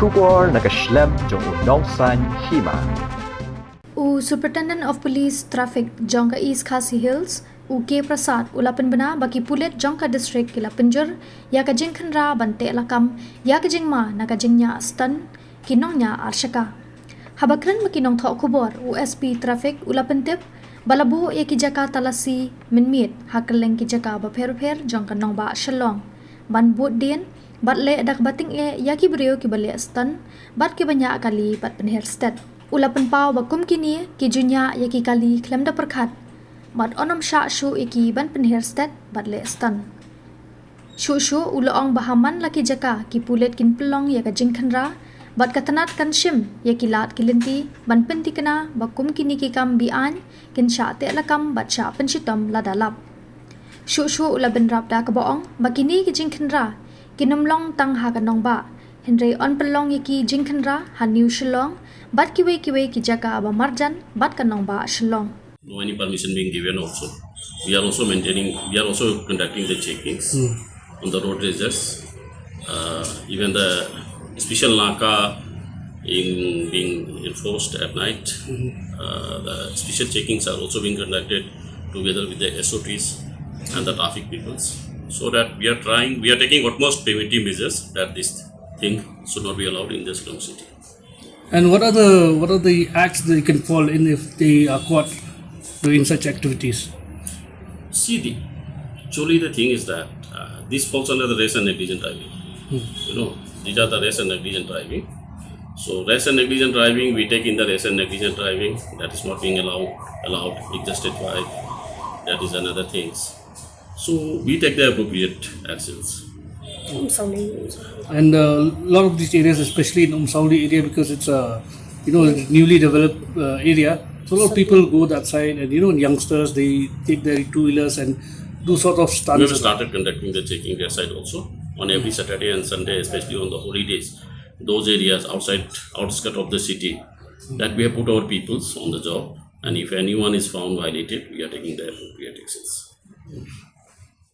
Trooper nakaslem jong unongsan Hima. Superintendent of Police Traffic Jongka East Khasi Hills K. Prasad ulapan bena bagi Pulit Jongka District kila Pynher ya kajing khanra bante lakam ya kajing ma na kajingnya Stunt kinongnya arshaka. Habakran makinong thok kubor USP Traffic ulapan tip balabu ya kijaka talasi minmit hakeleng kijaka bapher-pher jongka nongba shalong ban bot din batle dak bating ya ki brio ki bale Stunt bat ki banyak kali bat Pynher state ulapan pau bakum kini ki junya ya ki kali klem da perkhat bat onom sha shu iki ban Pynher state batle Stunt shu uloong bahaman laki jaka ki Pulit kin pelong ya ka jingkhanra bat ka Tnat kan shim ya ki lat kilinti ban penti kana bakum kini ki kam bian kin sha te lakam bat sha penshitom ladalap shu ulaban rap da ka boong bakini ki jingkhanra kinomlong tang ha kanong ba Henry on pelong yaki jingkhanra haniu shillong bat kiwe ki jaka aba marjan bat kanong ba shillong. No any permission being given also. We are also conducting the checkings on the road rages. Even the special naka being enforced at night. The special checkings are also being conducted together with the SOTs and the traffic peoples. So that we are taking utmost preventive measures that this thing should not be allowed in this slum city. And what are the acts they can fall in if they are caught doing such activities? See, actually the thing is that this falls under the race and negligent driving. You know, these are the race and negligent driving. So race and negligent driving, we take in the race and negligent driving that is not being allowed, justified. That is another things. So we take the appropriate actions. And a lot of these areas, especially in Saudi area, because it's a newly developed area, so a lot of people go that side, and youngsters they take their two-wheelers and do sort of stunts. We have started conducting the checking that side also on every Saturday and Sunday, especially on the holy days. Those areas outskirts of the city, that we have put our peoples on the job, and if anyone is found violated, we are taking the appropriate actions.